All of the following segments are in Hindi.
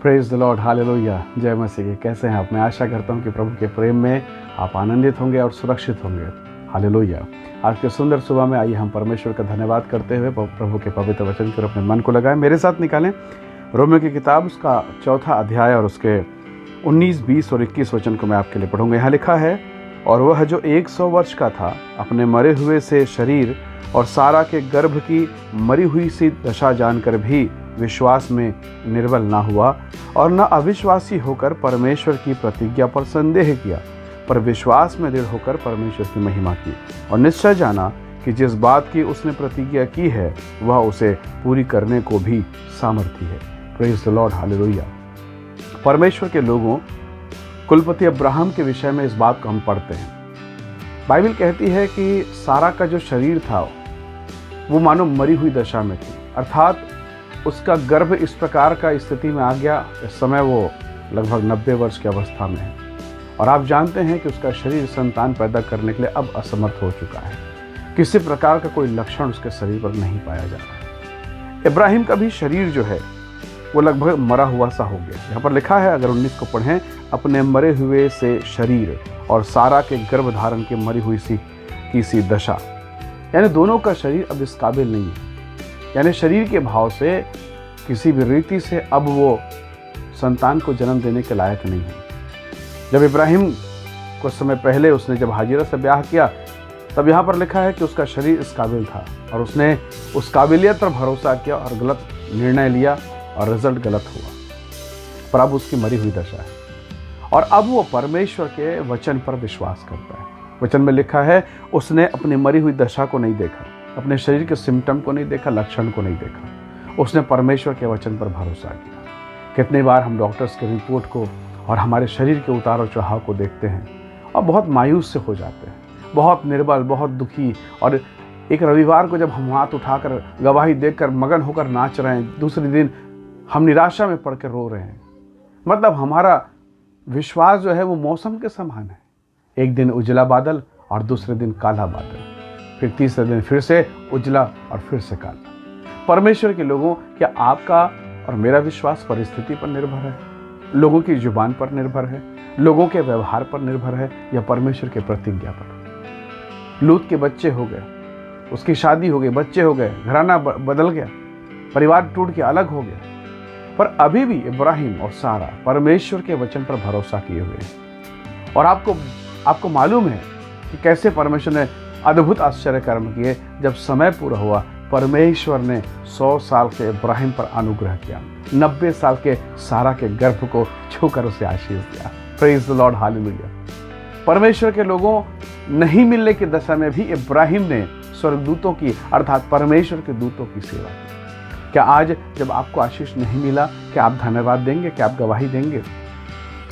प्रेज द लॉर्ड, हालेलुया, जय मसीह के। कैसे हैं आप? मैं आशा करता हूं कि प्रभु के प्रेम में आप आनंदित होंगे और सुरक्षित होंगे। हालेलुया। आज के सुंदर सुबह में आइए हम परमेश्वर का धन्यवाद करते हुए प्रभु के पवित्र वचन की ओर अपने मन को लगाएं। मेरे साथ निकालें रोमियो की किताब, उसका 4 अध्याय और उसके 19, 20 और 21 वचन को मैं आपके लिए पढ़ूंगा। यहाँ लिखा है, और वह जो 100 वर्ष का था अपने मरे हुए से शरीर और सारा के गर्भ की मरी हुई सी दशा जानकर भी विश्वास में निर्बल ना हुआ और न अविश्वासी होकर परमेश्वर की प्रतिज्ञा पर संदेह किया, पर विश्वास में दृढ़ होकर परमेश्वर की महिमा की और निश्चय जाना कि जिस बात की उसने प्रतिज्ञा की है वह उसे पूरी करने को भी सामर्थी है। Praise the Lord, hallelujah. परमेश्वर के लोगों, कुलपति अब्राहम के विषय में इस बात को हम पढ़ते हैं। बाइबल कहती है कि सारा का जो शरीर था वो मानो मरी हुई दशा में थी, अर्थात उसका गर्भ इस प्रकार का स्थिति में आ गया। इस समय वो लगभग 90 वर्ष की अवस्था में है और आप जानते हैं कि उसका शरीर संतान पैदा करने के लिए अब असमर्थ हो चुका है। किसी प्रकार का कोई लक्षण उसके शरीर पर नहीं पाया जा रहा है। इब्राहिम का भी शरीर जो है वो लगभग मरा हुआ सा हो गया। यहाँ पर लिखा है, अगर 19 को पढ़ें, अपने मरे हुए से शरीर और सारा के गर्भ धारण की मरी हुई सी दशा, यानी दोनों का शरीर अब इस काबिल नहीं है। यानी शरीर के भाव से किसी भी रीति से अब वो संतान को जन्म देने के लायक नहीं है। जब इब्राहिम कुछ समय पहले उसने जब हाजिरा से ब्याह किया, तब यहाँ पर लिखा है कि उसका शरीर इस काबिल था और उसने उस काबिलियत पर भरोसा किया और गलत निर्णय लिया और रिजल्ट गलत हुआ। पर अब उसकी मरी हुई दशा है और अब वो परमेश्वर के वचन पर विश्वास करता है। वचन में लिखा है, उसने अपनी मरी हुई दशा को नहीं देखा, अपने शरीर के सिम्टम को नहीं देखा, लक्षण को नहीं देखा। उसने परमेश्वर के वचन पर भरोसा किया। कितनी बार हम डॉक्टर्स के रिपोर्ट को और हमारे शरीर के उतार और चढ़ाव को देखते हैं और बहुत मायूस से हो जाते हैं, बहुत निर्बल, बहुत दुखी। और एक रविवार को जब हम हाथ उठाकर गवाही देखकर मगन होकर नाच रहे हैं, दूसरे दिन हम निराशा में पड़ कर रो रहे हैं। मतलब हमारा विश्वास जो है वो मौसम के समान है। एक दिन उजला बादल और दूसरे दिन काला बादल, फिर तीसरे दिन फिर से उजला और फिर से काला। परमेश्वर के लोगों, क्या आपका और मेरा विश्वास परिस्थिति पर निर्भर है, लोगों की जुबान पर निर्भर है, लोगों के व्यवहार पर निर्भर है, या परमेश्वर के प्रतिज्ञा पर? लूत के बच्चे हो गए, उसकी शादी हो गई, बच्चे हो गए, घराना बदल गया, परिवार टूट के अलग हो गया, पर अभी भी इब्राहिम और सारा परमेश्वर के वचन पर भरोसा किए हुए हैं। और आपको मालूम है कि कैसे परमेश्वर ने अद्भुत आश्चर्य कर्म किए। जब समय पूरा हुआ, परमेश्वर ने 100 साल के इब्राहिम पर अनुग्रह किया, 90 साल के सारा के गर्भ को छूकर उसे आशीष दिया। Praise the Lord, hallelujah. परमेश्वर के लोगों, नहीं मिलने की दशा में भी इब्राहिम ने स्वर्गदूतों की, अर्थात परमेश्वर के दूतों की सेवा की। क्या आज जब आपको आशीष नहीं मिला, क्या आप धन्यवाद देंगे? क्या आप गवाही देंगे?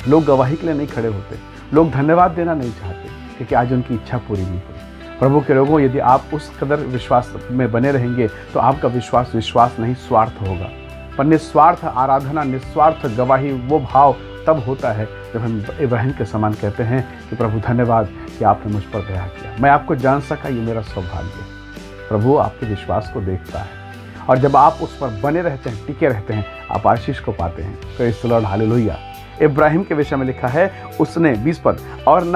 लोग गवाही के लिए नहीं खड़े होते, लोग धन्यवाद देना नहीं चाहते, क्योंकि आज उनकी इच्छा पूरी नहीं हुई। प्रभु के लोगों, यदि आप उस कदर विश्वास में बने रहेंगे तो आपका विश्वास नहीं, स्वार्थ होगा। पर निस्वार्थ आराधना, निस्वार्थ गवाही, वो भाव तब होता है जब हम इब्राहिम के समान कहते हैं कि प्रभु धन्यवाद कि आपने मुझ पर दया किया, मैं आपको जान सका, ये मेरा सौभाग्य है। प्रभु आपके विश्वास को देखता है और जब आप उस पर बने रहते हैं, टिके रहते हैं, आप आशीष को पाते हैं। Praise the Lord, hallelujah. Ibrahim के विषय में लिखा है, उसने 20 पद, और न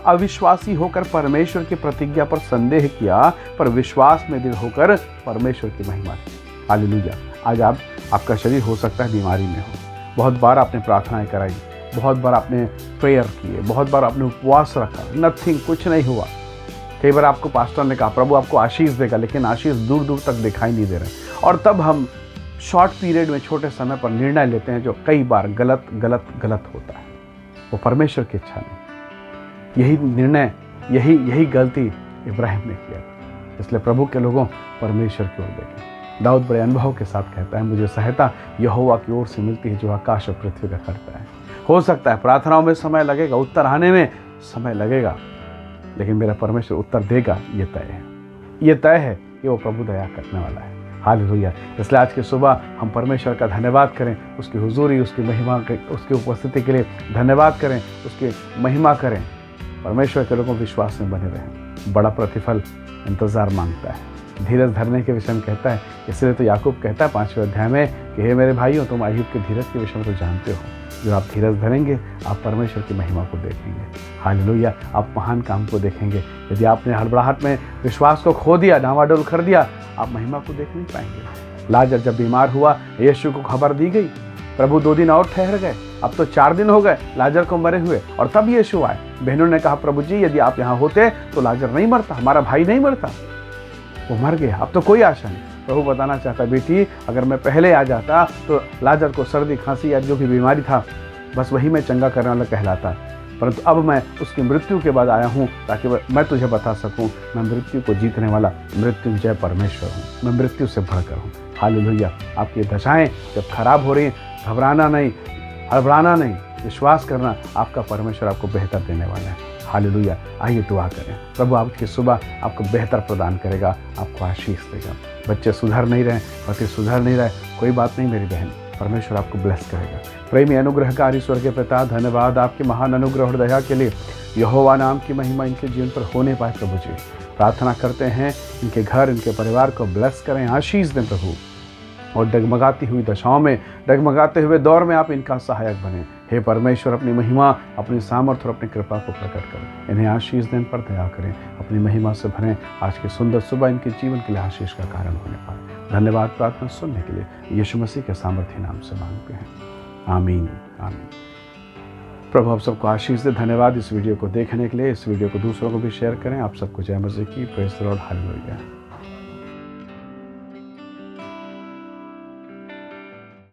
अविश्वासी होकर परमेश्वर की प्रतिज्ञा पर संदेह किया, पर विश्वास में दृढ़ होकर परमेश्वर की महिमा की। हालेलुया। आज आपका शरीर हो सकता है बीमारी में हो, बहुत बार आपने प्रार्थनाएं कराई, बहुत बार आपने प्रेयर किए, बहुत बार आपने उपवास रखा, नथिंग, कुछ नहीं हुआ। कई बार आपको पास्टर ने कहा प्रभु आपको आशीष देगा, लेकिन आशीष दूर दूर तक दिखाई नहीं दे रहे। और तब हम शॉर्ट पीरियड में, छोटे समय पर निर्णय लेते हैं जो कई बार गलत होता है। वो परमेश्वर की इच्छा नहीं। यही निर्णय, यही गलती इब्राहिम ने किया। इसलिए प्रभु के लोगों, परमेश्वर की ओर देखें। दाऊद बड़े अनुभव के साथ कहता है, मुझे सहायता यहोवा की ओर से मिलती है जो आकाश और पृथ्वी का करता है। हो सकता है प्रार्थनाओं में समय लगेगा, उत्तर आने में समय लगेगा, लेकिन मेरा परमेश्वर उत्तर देगा, ये तय है। ये तय है कि वो प्रभु दया करने वाला है। हालेलुया। इसलिए आज की सुबह हम परमेश्वर का धन्यवाद करें, उसकी हुजूरी, उसकी महिमा, उसकी उपस्थिति के लिए धन्यवाद करें, उसकी महिमा करें। परमेश्वर के लोगों विश्वास में बने रहें, बड़ा प्रतिफल इंतजार मांगता है। धीरज धरने के विषय में कहता है। इसलिए तो याकूब कहता है 5वें अध्याय में कि हे मेरे भाइयों, तुम अय्यूब के धीरज के विषय में तो जानते हो। जो आप धीरज धरेंगे, आप परमेश्वर की महिमा को देखेंगे। हालेलुया, आप महान काम को देखेंगे। यदि आपने हड़बड़ाहट में विश्वास को खो दिया, डामाडोल कर दिया, आप महिमा को देख नहीं पाएंगे। लाजर जब बीमार हुआ, यीशु को खबर दी गई, प्रभु 2 दिन और ठहर गए। अब तो 4 दिन हो गए लाजर को मरे हुए, और तब यीशु आए। बहनों ने कहा, प्रभु जी यदि आप यहाँ होते तो लाजर नहीं मरता, हमारा भाई नहीं मरता। वो मर गया, अब तो कोई आशा नहीं। प्रभु बताना चाहता, बेटी अगर मैं पहले आ जाता तो लाजर को सर्दी खांसी या जो भी बीमारी था, बस वही मैं चंगा करने वाला कहलाता। परंतु अब मैं उसकी मृत्यु के बाद आया हूँ ताकि मैं तुझे बता सकूँ, मैं मृत्यु को जीतने वाला मृत्युंजय परमेश्वर हूँ, मैं मृत्यु से बढ़कर हूँ। हालेलुया, आपकी दशाएं जब खराब हो रही हैं, घबराना नहीं, हड़बड़ाना नहीं, विश्वास करना, आपका परमेश्वर आपको बेहतर देने वाला है। हालेलुया, आइए दुआ करें। प्रभु आपकी सुबह आपको बेहतर प्रदान करेगा, आपको आशीष देगा। बच्चे सुधर नहीं रहे, पति सुधर नहीं रहे, कोई बात नहीं मेरी बहन, परमेश्वर आपको ब्लेस करेगा। प्रेमी अनुग्रहकारी स्वर्गीय पिता, धन्यवाद आपके महान अनुग्रह और दया के लिए। यहोवा नाम की महिमा इनके जीवन पर होने पाए प्रभु जी। प्रार्थना करते हैं इनके घर, इनके परिवार को ब्लेस करें, आशीष दें प्रभु। और डगमगाती हुई दशाओं में, डगमगाते हुए दौर में आप इनका सहायक बने। हे परमेश्वर, अपनी महिमा, अपनी सामर्थ्य और अपनी कृपा को प्रकट करें। इन्हें आशीष देने पर दया करें, अपनी महिमा से भरें। आज की सुंदर सुबह इनके जीवन के लिए आशीष का कारण होने पाए। धन्यवाद प्रार्थना सुनने के लिए यीशु मसीह के सामर्थ्य नाम से मांगते हैं, आमीन आमीन। प्रभु आप सबको आशीष दे। धन्यवाद इस वीडियो को देखने के लिए। इस वीडियो को दूसरों को भी शेयर करें। आप सबको जय मसीह की। Praise the Lord. हालेलुया।